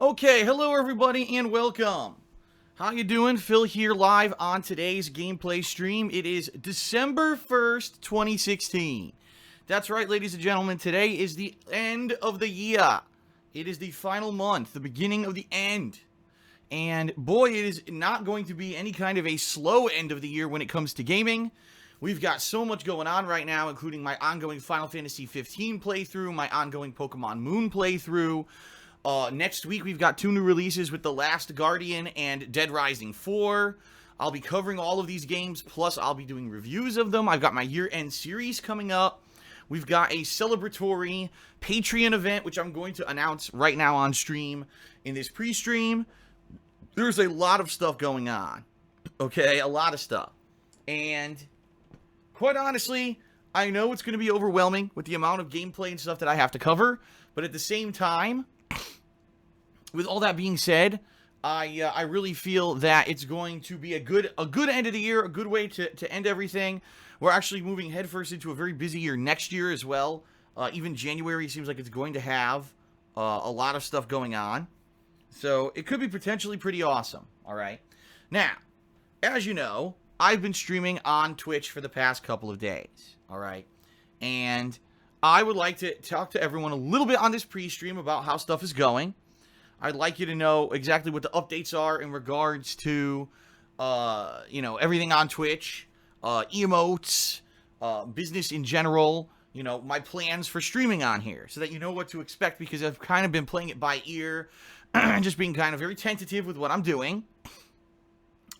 Okay, hello everybody and welcome. How you doing? Phil here live on today's gameplay stream. It is December 1st, 2016. That's right, ladies and gentlemen, today is the end of the year. It is the final month, the beginning of the end. And boy, it is not going to be any kind of a slow end of the year when it comes to gaming. We've got so much going on right now, including my ongoing Final Fantasy 15 playthrough, my ongoing Pokemon Moon playthrough. Next week, we've got 2 new releases with The Last Guardian and Dead Rising 4. I'll be covering all of these games, plus I'll be doing reviews of them. I've got my year-end series coming up. We've got a celebratory Patreon event, which I'm going to announce right now on stream in this pre-stream. There's a lot of stuff going on, okay? A lot of stuff. And quite honestly, I know it's going to be overwhelming with the amount of gameplay and stuff that I have to cover, but at the same time, with all that being said, I really feel that it's going to be a good end of the year, a good way to end everything. We're actually moving headfirst into a very busy year next year as well. Even January seems like it's going to have a lot of stuff going on. So it could be potentially pretty awesome, all right? Now, as you know, I've been streaming on Twitch for the past couple of days, all right? And I would like to talk to everyone a little bit on this pre-stream about how stuff is going. I'd like you to know exactly what the updates are in regards to, everything on Twitch, emotes, business in general, my plans for streaming on here, so that you know what to expect, because I've kind of been playing it by ear and just being kind of very tentative with what I'm doing.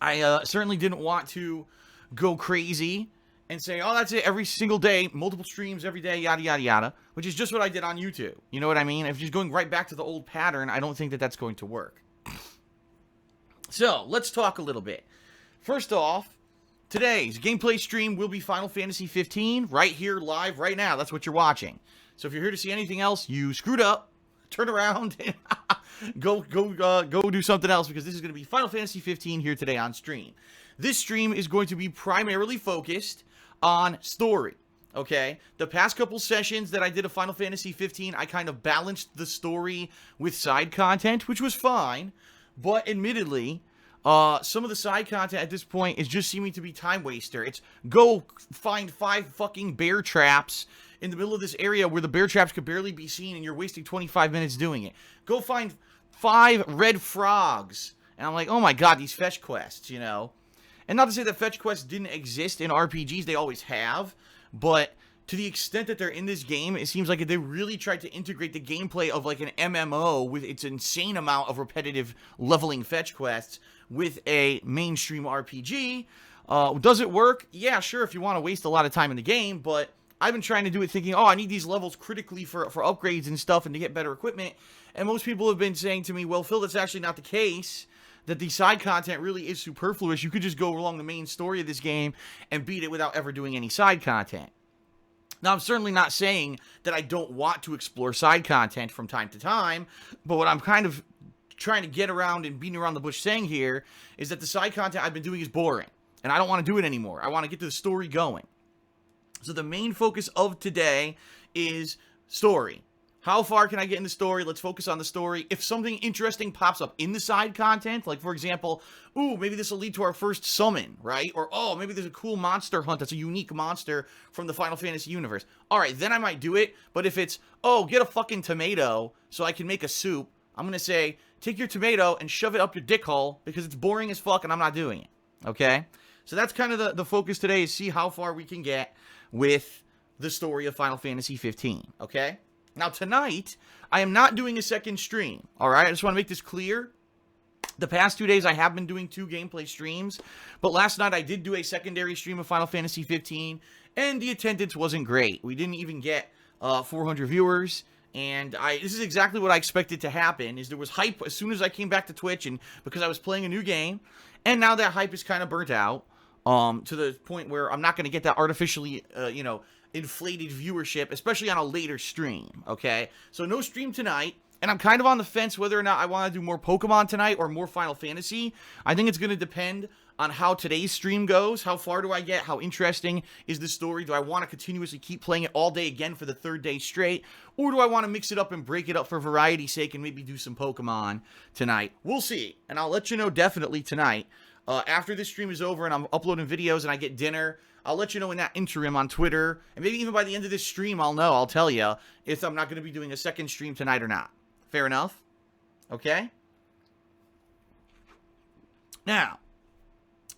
I certainly didn't want to go crazy and say, oh, that's it, every single day, multiple streams every day, yada, yada, yada, which is just what I did on YouTube. You know what I mean? If you're just going right back to the old pattern, I don't think that that's going to work. So, let's talk a little bit. First off, today's gameplay stream will be Final Fantasy 15, right here, live, right now. That's what you're watching. So if you're here to see anything else, you screwed up. Turn around and go do something else, because this is going to be Final Fantasy 15 here today on stream. This stream is going to be primarily focused on story, okay? The past couple sessions that I did of Final Fantasy 15, I kind of balanced the story with side content, which was fine, but admittedly, some of the side content at this point is just seeming to be time waster. It's go find 5 fucking bear traps in the middle of this area where the bear traps could barely be seen, and you're wasting 25 minutes doing it. Go find 5 red frogs. And I'm like, oh my god, these fetch quests, And not to say that fetch quests didn't exist in RPGs, they always have, but to the extent that they're in this game, it seems like they really tried to integrate the gameplay of like an MMO with its insane amount of repetitive leveling fetch quests with a mainstream RPG. Does it work? Yeah, sure, if you want to waste a lot of time in the game, but I've been trying to do it thinking, oh, I need these levels critically for upgrades and stuff and to get better equipment, and most people have been saying to me, well, Phil, that's actually not the case, that the side content really is superfluous. You could just go along the main story of this game and beat it without ever doing any side content. Now, I'm certainly not saying that I don't want to explore side content from time to time, but what I'm kind of trying to get around and beating around the bush saying here is that the side content I've been doing is boring, and I don't want to do it anymore. I want to get the story going. So the main focus of today is story. How far can I get in the story? Let's focus on the story. If something interesting pops up in the side content, like, for example, ooh, maybe this will lead to our first summon, right? Or, oh, maybe there's a cool monster hunt that's a unique monster from the Final Fantasy universe. All right, then I might do it. But if it's, oh, get a fucking tomato so I can make a soup, I'm going to say, take your tomato and shove it up your dick hole, because it's boring as fuck and I'm not doing it, okay? So that's kind of the focus today, is see how far we can get with the story of Final Fantasy 15, okay? Now, tonight, I am not doing a second stream, alright? I just want to make this clear. The past 2 days, I have been doing 2 gameplay streams, but last night I did do a secondary stream of Final Fantasy 15, and the attendance wasn't great. We didn't even get 400 viewers, and this is exactly what I expected to happen, is there was hype as soon as I came back to Twitch, and because I was playing a new game, and now that hype is kind of burnt out, to the point where I'm not going to get that artificially, inflated viewership, especially on a later stream, okay? So no stream tonight, And I'm kind of on the fence whether or not I want to do more Pokemon tonight or more Final Fantasy. I think it's going to depend on how today's stream goes. How far do I get? How interesting is the story? Do I want to continuously keep playing it all day again for the 3rd day straight? Or do I want to mix it up and break it up for variety's sake and maybe do some Pokemon tonight? We'll see. And I'll let you know definitely tonight. After this stream is over and I'm uploading videos and I get dinner, I'll let you know in that interim on Twitter. And maybe even by the end of this stream, I'll tell you if I'm not going to be doing a second stream tonight or not. Fair enough? Okay? Now,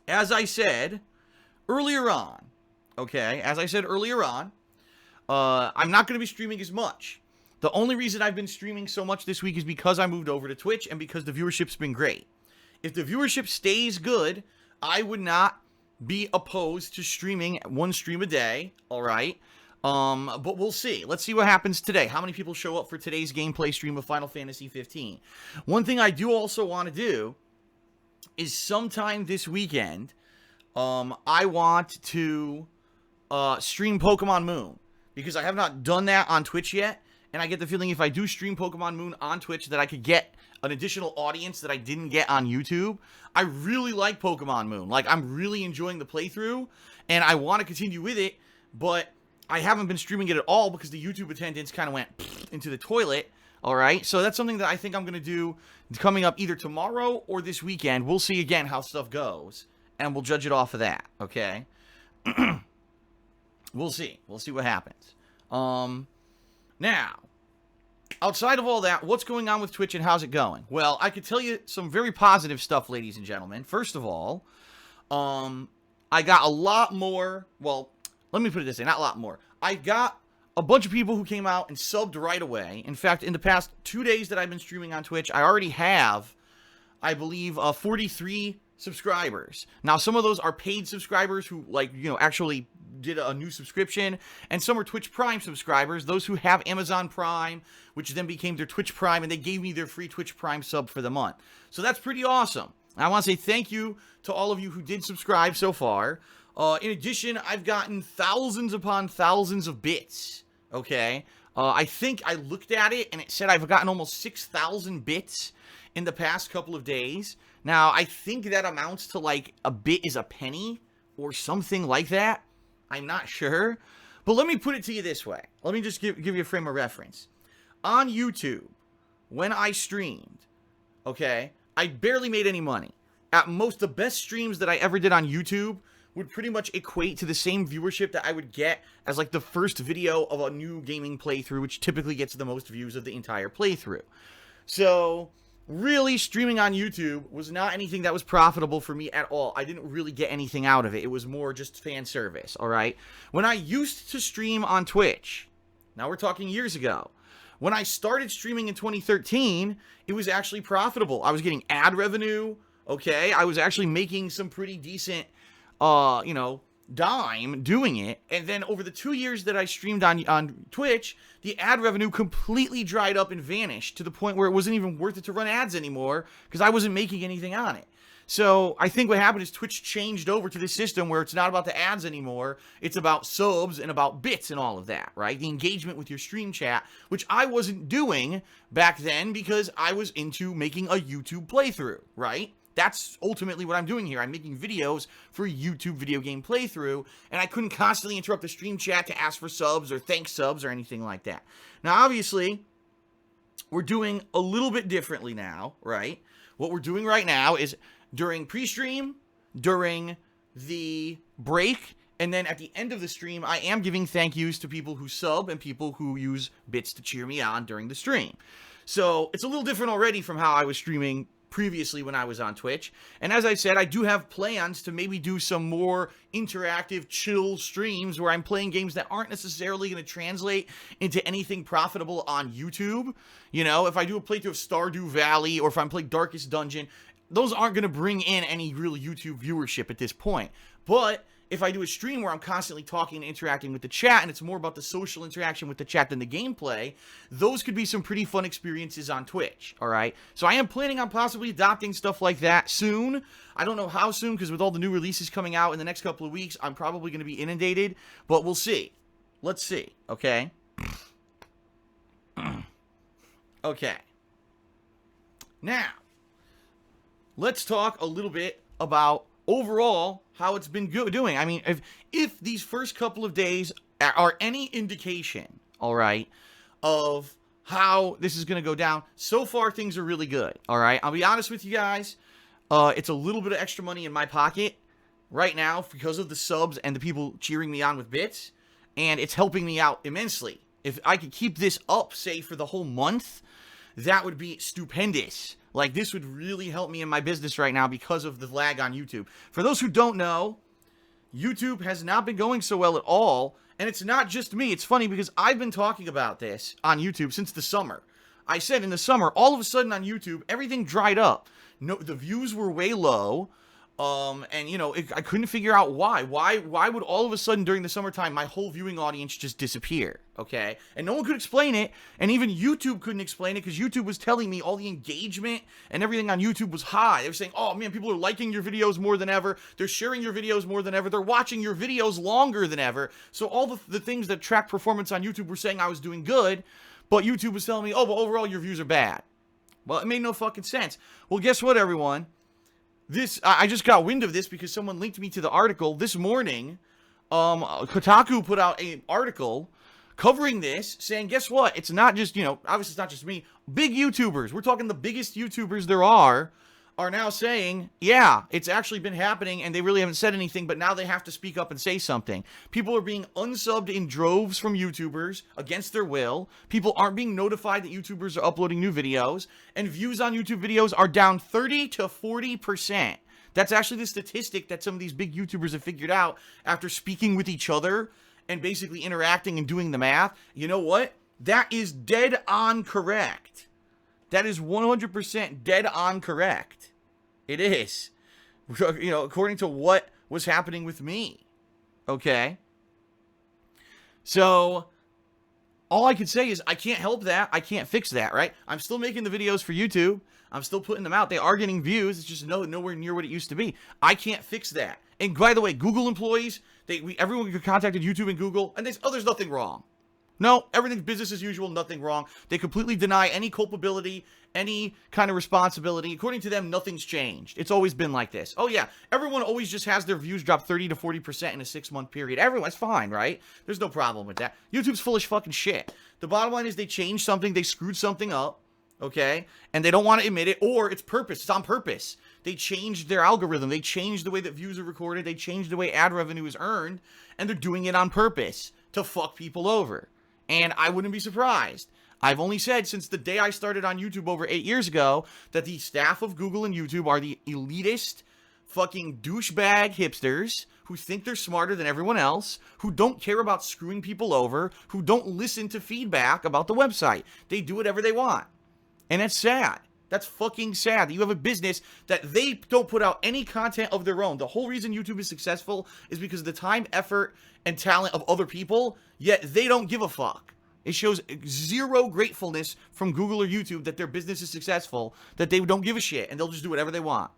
as I said earlier on, I'm not going to be streaming as much. The only reason I've been streaming so much this week is because I moved over to Twitch and because the viewership's been great. If the viewership stays good, I would not be opposed to streaming 1 stream a day, all right? But we'll see. Let's see what happens today. How many people show up for today's gameplay stream of Final Fantasy 15? One thing I do also want to do is sometime this weekend, I want to stream Pokemon Moon, because I have not done that on Twitch yet, and I get the feeling if I do stream Pokemon Moon on Twitch that I could get an additional audience that I didn't get on YouTube. I really like Pokemon Moon. Like, I'm really enjoying the playthrough, and I want to continue with it, but I haven't been streaming it at all because the YouTube attendance kind of went into the toilet, all right? So that's something that I think I'm going to do coming up either tomorrow or this weekend. We'll see again how stuff goes, and we'll judge it off of that, okay? We'll see. We'll see what happens. Now, outside of all that, what's going on with Twitch and how's it going? Well, I could tell you some very positive stuff, ladies and gentlemen. First of all, I got a lot more, well, let me put it this way, not a lot more. I got a bunch of people who came out and subbed right away. In fact, in the past 2 days that I've been streaming on Twitch, I already have, I believe, 43 subscribers. Now, some of those are paid subscribers who, like, you know, actually did a new subscription, and some are Twitch Prime subscribers, those who have Amazon Prime, which then became their Twitch Prime, and they gave me their free Twitch Prime sub for the month. So that's pretty awesome. I want to say thank you to all of you who did subscribe so far. In addition, I've gotten thousands upon thousands of bits, okay? I think I looked at it, and it said I've gotten almost 6,000 bits in the past couple of days. Now, I think that amounts to, like, a bit is a penny or something like that. I'm not sure. But let me put it to you this way. Let me just give you a frame of reference. On YouTube, when I streamed, okay, I barely made any money. At most, the best streams that I ever did on YouTube would pretty much equate to the same viewership that I would get as, like, the first video of a new gaming playthrough, which typically gets the most views of the entire playthrough. So, really, streaming on YouTube was not anything that was profitable for me at all. I didn't really get anything out of it. It was more just fan service, all right? When I used to stream on Twitch, now we're talking years ago, when I started streaming in 2013, it was actually profitable. I was getting ad revenue, okay? I was actually making some pretty decent, you know, dime doing it. And then over the 2 years that I streamed on Twitch, the ad revenue completely dried up and vanished to the point where it wasn't even worth it to run ads anymore because I wasn't making anything on it. So I think what happened is Twitch changed over to this system where it's not about the ads anymore. It's about subs and about bits and all of that, right? The engagement with your stream chat, which I wasn't doing back then because I was into making a YouTube playthrough, right? That's ultimately what I'm doing here. I'm making videos for YouTube video game playthrough, and I couldn't constantly interrupt the stream chat to ask for subs or thank subs or anything like that. Now, obviously, we're doing a little bit differently now, right? What we're doing right now is during pre-stream, during the break, and then at the end of the stream, I am giving thank yous to people who sub and people who use bits to cheer me on during the stream. So it's a little different already from how I was streaming previously when I was on Twitch. And as I said, I do have plans to maybe do some more interactive, chill streams where I'm playing games that aren't necessarily going to translate into anything profitable on YouTube. You know, if I do a playthrough of Stardew Valley or if I'm playing Darkest Dungeon, those aren't going to bring in any real YouTube viewership at this point. But if I do a stream where I'm constantly talking and interacting with the chat, and it's more about the social interaction with the chat than the gameplay, those could be some pretty fun experiences on Twitch, all right? So I am planning on possibly adopting stuff like that soon. I don't know how soon, because with all the new releases coming out in the next couple of weeks, I'm probably going to be inundated, but we'll see. Let's see, okay? Okay. Now, let's talk a little bit about overall how it's been doing. I mean, if these first couple of days are any indication, all right, of how this is going to go down, so far things are really good, all right? I'll be honest with you guys. It's a little bit of extra money in my pocket right now because of the subs and the people cheering me on with bits, and it's helping me out immensely. If I could keep this up, say, for the whole month, that would be stupendous. Like, this would really help me in my business right now because of the lag on YouTube. For those who don't know, YouTube has not been going so well at all, and it's not just me. It's funny because I've been talking about this on YouTube since the summer. I said in the summer, all of a sudden on YouTube, everything dried up. No, the views were way low. And you know, I couldn't figure out why. Why would all of a sudden during the summertime my whole viewing audience just disappear? Okay, and no one could explain it, and even YouTube couldn't explain it because YouTube was telling me all the engagement and everything on YouTube was high. They were saying, "Oh man, people are liking your videos more than ever. They're sharing your videos more than ever. They're watching your videos longer than ever." So all the things that track performance on YouTube were saying I was doing good, but YouTube was telling me, "Oh, but overall your views are bad." Well, it made no fucking sense. Well, guess what, everyone? I just got wind of this because someone linked me to the article this morning. Kotaku put out an article covering this, saying, guess what? It's not just, you know, obviously it's not just me. Big YouTubers, we're talking the biggest YouTubers there are now saying, yeah, it's actually been happening, and they really haven't said anything, but now they have to speak up and say something. People are being unsubbed in droves from YouTubers against their will. People aren't being notified that YouTubers are uploading new videos, and views on YouTube videos are down 30 to 40%. That's actually the statistic that some of these big YouTubers have figured out after speaking with each other and basically interacting and doing the math. You know what? That is dead on correct. That is 100% dead on correct. It is. You know, according to what was happening with me. Okay? So, all I can say is I can't help that. I can't fix that, right? I'm still making the videos for YouTube. I'm still putting them out. They are getting views. It's just nowhere near what it used to be. I can't fix that. And by the way, Google employees, everyone contacted YouTube and Google, and there's nothing wrong. No, everything's business as usual, nothing wrong. They completely deny any culpability, any kind of responsibility. According to them, nothing's changed. It's always been like this. Oh yeah, everyone always just has their views drop 30 to 40% in a 6-month period. Everyone's fine, right? There's no problem with that. YouTube's full of fucking shit. The bottom line is they changed something, they screwed something up, okay? And they don't want to admit it, or it's purpose. It's on purpose. They changed their algorithm. They changed the way that views are recorded. They changed the way ad revenue is earned, and they're doing it on purpose to fuck people over. And I wouldn't be surprised. I've only said since the day I started on YouTube over 8 years ago that the staff of Google and YouTube are the elitist fucking douchebag hipsters who think they're smarter than everyone else, who don't care about screwing people over, who don't listen to feedback about the website. They do whatever they want. And that's sad. That's fucking sad that you have a business that they don't put out any content of their own. The whole reason YouTube is successful is because of the time, effort, and talent of other people, yet they don't give a fuck. It shows zero gratefulness from Google or YouTube that their business is successful, that they don't give a shit, and they'll just do whatever they want.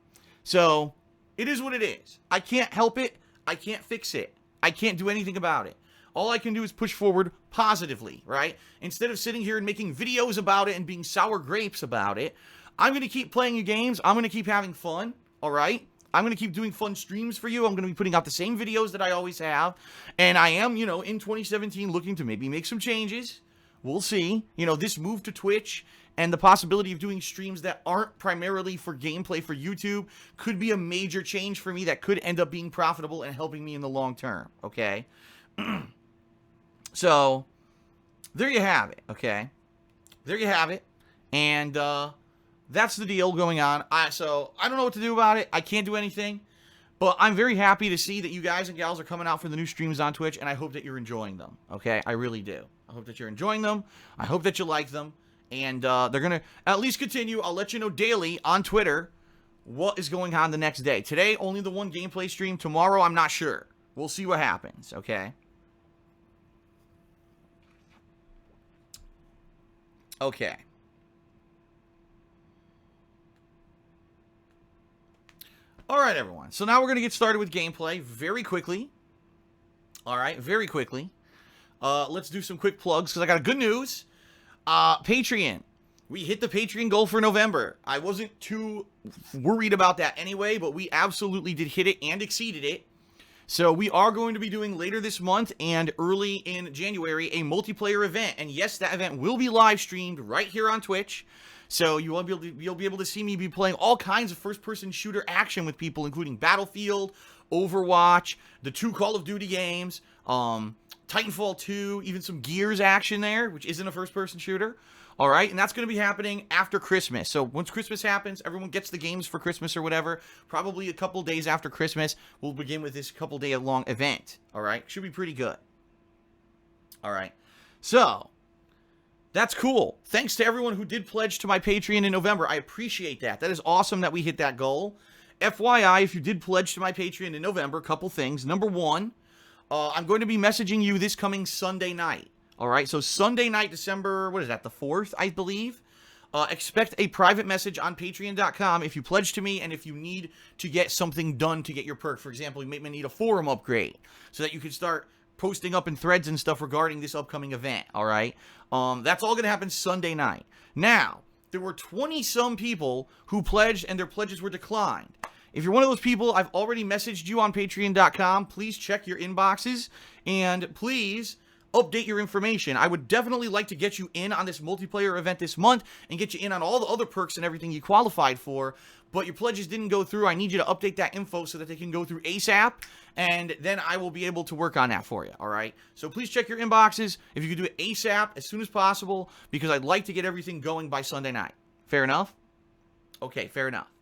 So, it is what it is. I can't help it. I can't fix it. I can't do anything about it. All I can do is push forward positively, right? Instead of sitting here and making videos about it and being sour grapes about it, I'm going to keep playing your games. I'm going to keep having fun, all right? I'm going to keep doing fun streams for you. I'm going to be putting out the same videos that I always have. And I am, you know, in 2017 looking to maybe make some changes. We'll see. You know, this move to Twitch and the possibility of doing streams that aren't primarily for gameplay for YouTube could be a major change for me that could end up being profitable and helping me in the long term, okay? So, there you have it, okay? There you have it. And, that's the deal going on. So, I don't know what to do about it. I can't do anything. But I'm very happy to see that you guys and gals are coming out for the new streams on Twitch, and I hope that you're enjoying them, okay? I really do. I hope that you're enjoying them. I hope that you like them. And they're going to at least continue. I'll let you know daily on Twitter what is going on the next day. Today, only the one gameplay stream. Tomorrow, I'm not sure. We'll see what happens, okay? Okay. All right, everyone. So now we're going to get started with gameplay very quickly. All right, very quickly. Let's do some quick plugs because I got good news. Patreon. we hit the Patreon goal for November. I wasn't too worried about that anyway, but we absolutely did hit it and exceeded it. So we are going to be doing later this month and early in January a multiplayer event. And yes, that event will be live streamed right here on Twitch. So you'll be able to see me be playing all kinds of first-person shooter action with people, including Battlefield, Overwatch, the 2 Call of Duty games, Titanfall 2, even some Gears action there, which isn't a first-person shooter. All right, and that's going to be happening after Christmas. So once Christmas happens, everyone gets the games for Christmas or whatever. Probably a couple days after Christmas, we'll begin with this couple-day-long event. All right, should be pretty good. All right, so that's cool. Thanks to everyone who did pledge to my Patreon in November. I appreciate that. That is awesome that we hit that goal. FYI, if you did pledge to my Patreon in November, a couple things. Number one, I'm going to be messaging you this coming Sunday night. All right, so Sunday night, December, what is that, the 4th, I believe? Expect a private message on patreon.com if you pledge to me and if you need to get something done to get your perk. For example, you may need a forum upgrade so that you can start posting up in threads and stuff regarding this upcoming event, all right? That's all going to happen Sunday night. Now, there were 20-some people who pledged and their pledges were declined. If you're one of those people, I've already messaged you on patreon.com. Please check your inboxes and please update your information. I would definitely like to get you in on this multiplayer event this month and get you in on all the other perks and everything you qualified for, but your pledges didn't go through. I need you to update that info so that they can go through ASAP, and then I will be able to work on that for you, all right? So please check your inboxes. If you could do it ASAP as soon as possible, because I'd like to get everything going by Sunday night. Fair enough? Okay, fair enough.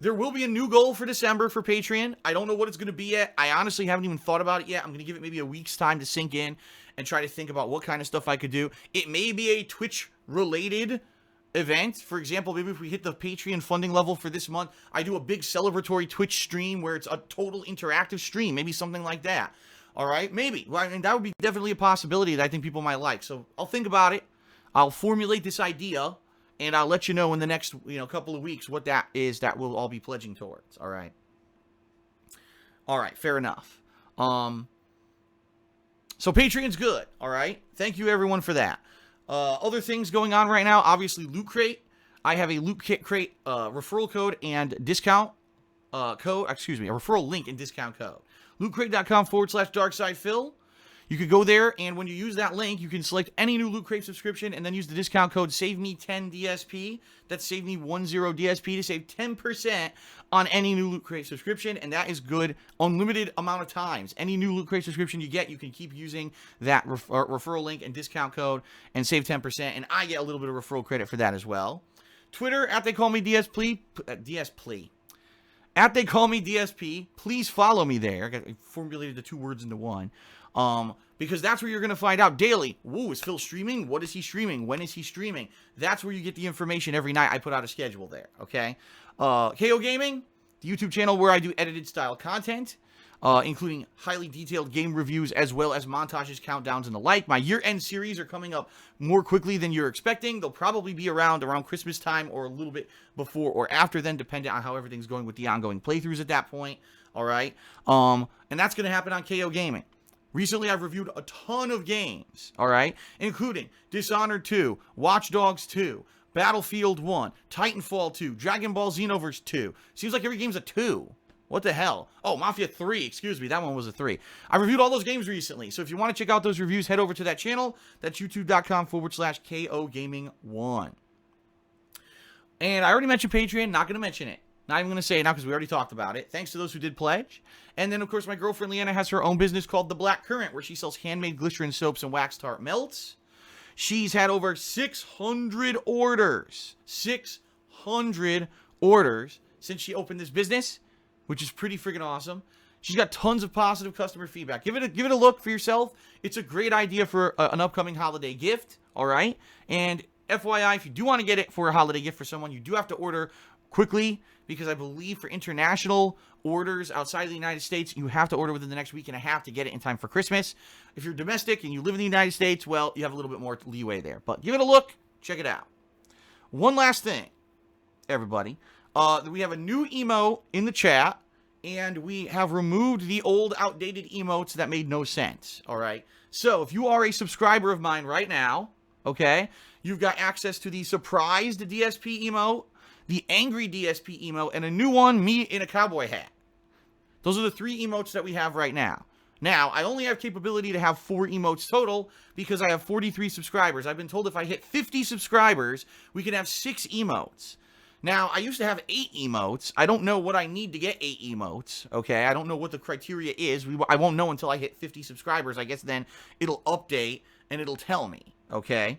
There will be a new goal for December for Patreon. I don't know what it's going to be yet. I honestly haven't even thought about it yet. I'm going to give it maybe a week's time to sink in and try to think about what kind of stuff I could do. It may be a Twitch-related event. For example, maybe if we hit the Patreon funding level for this month, I do a big celebratory Twitch stream where it's a total interactive stream. Maybe something like that. All right? Maybe. Well, I mean, that would be definitely a possibility that I think people might like. So I'll think about it. I'll formulate this idea. And I'll let you know in the next, couple of weeks what that is that we'll all be pledging towards. All right. All right. Fair enough. So Patreon's good. All right. Thank you, everyone, for that. Other things going on right now. Obviously, Loot Crate. I have a Loot Crate referral code and discount code. Excuse me. A referral link and discount code. LootCrate.com/DarksidePhil. You could go there, and when you use that link, you can select any new Loot Crate subscription, and then use the discount code SAVEME10DSP. That's SAVEME10DSP to save 10% on any new Loot Crate subscription, and that is good, unlimited amount of times. Any new Loot Crate subscription you get, you can keep using that referral link and discount code and save 10%, and I get a little bit of referral credit for that as well. Twitter, @TheyCallMeDSP. @TheyCallMeDSP. Please follow me there. I formulated the 2 words into one. Because that's where you're going to find out daily. Whoa, is Phil streaming? What is he streaming? When is he streaming? That's where you get the information every night. I put out a schedule there, okay? KO Gaming, the YouTube channel where I do edited style content, including highly detailed game reviews as well as montages, countdowns, and the like. My year-end series are coming up more quickly than you're expecting. They'll probably be around Christmas time or a little bit before or after then, depending on how everything's going with the ongoing playthroughs at that point, all right? And that's going to happen on KO Gaming. Recently, I've reviewed a ton of games, all right, including Dishonored 2, Watch Dogs 2, Battlefield 1, Titanfall 2, Dragon Ball Xenoverse 2. Seems like every game's a 2. What the hell? Oh, Mafia 3, excuse me, that one was a 3. I reviewed all those games recently, so if you want to check out those reviews, head over to that channel. That's youtube.com/KOGaming1. And I already mentioned Patreon, not going to mention it. Not even going to say it now because we already talked about it. Thanks to those who did pledge. And then, of course, my girlfriend Leanna has her own business called The Black Current, where she sells handmade glycerin soaps and wax tart melts. She's had over 600 orders. 600 orders since she opened this business, which is pretty freaking awesome. She's got tons of positive customer feedback. Give it a look for yourself. It's a great idea for an upcoming holiday gift, all right? And FYI, if you do want to get it for a holiday gift for someone, you do have to order quickly, because I believe for international orders outside of the United States, you have to order within the next week and a half to get it in time for Christmas. If you're domestic and you live in the United States, well, you have a little bit more leeway there. But give it a look. Check it out. One last thing, everybody. We have a new emote in the chat, and we have removed the old outdated emotes that made no sense, all right? So if you are a subscriber of mine right now, okay, You've got access to the surprised DSP emote, the angry DSP emote, and a new one, me in a cowboy hat. Those are the 3 emotes that we have right now. Now, I only have capability to have 4 emotes total because I have 43 subscribers. I've been told if I hit 50 subscribers, we can have 6 emotes. Now, I used to have 8 emotes. I don't know what I need to get 8 emotes, okay? I don't know what the criteria is. I won't know until I hit 50 subscribers. I guess then it'll update and it'll tell me, okay?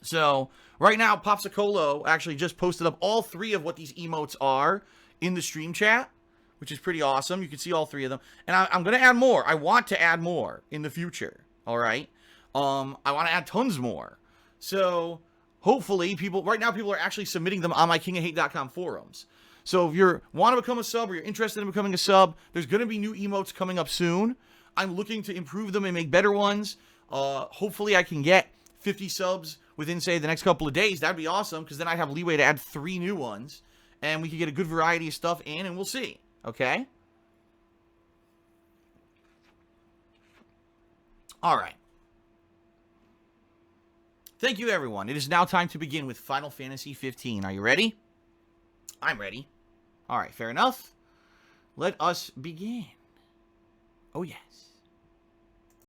So, right now, Popsicolo actually just posted up all 3 of what these emotes are in the stream chat, which is pretty awesome. You can see all 3 of them. And I'm going to add more. I want to add more in the future, all right? I want to add tons more. So, hopefully, right now people are actually submitting them on my kingofhate.com forums. So, if you want to become a sub or you're interested in becoming a sub, there's going to be new emotes coming up soon. I'm looking to improve them and make better ones. Hopefully, I can get 50 subs within, say, the next couple of days. That'd be awesome, because then I'd have leeway to add 3 new ones. And we could get a good variety of stuff in, and we'll see. Okay? All right. Thank you, everyone. It is now time to begin with Final Fantasy 15. Are you ready? I'm ready. All right, fair enough. Let us begin. Oh, yes.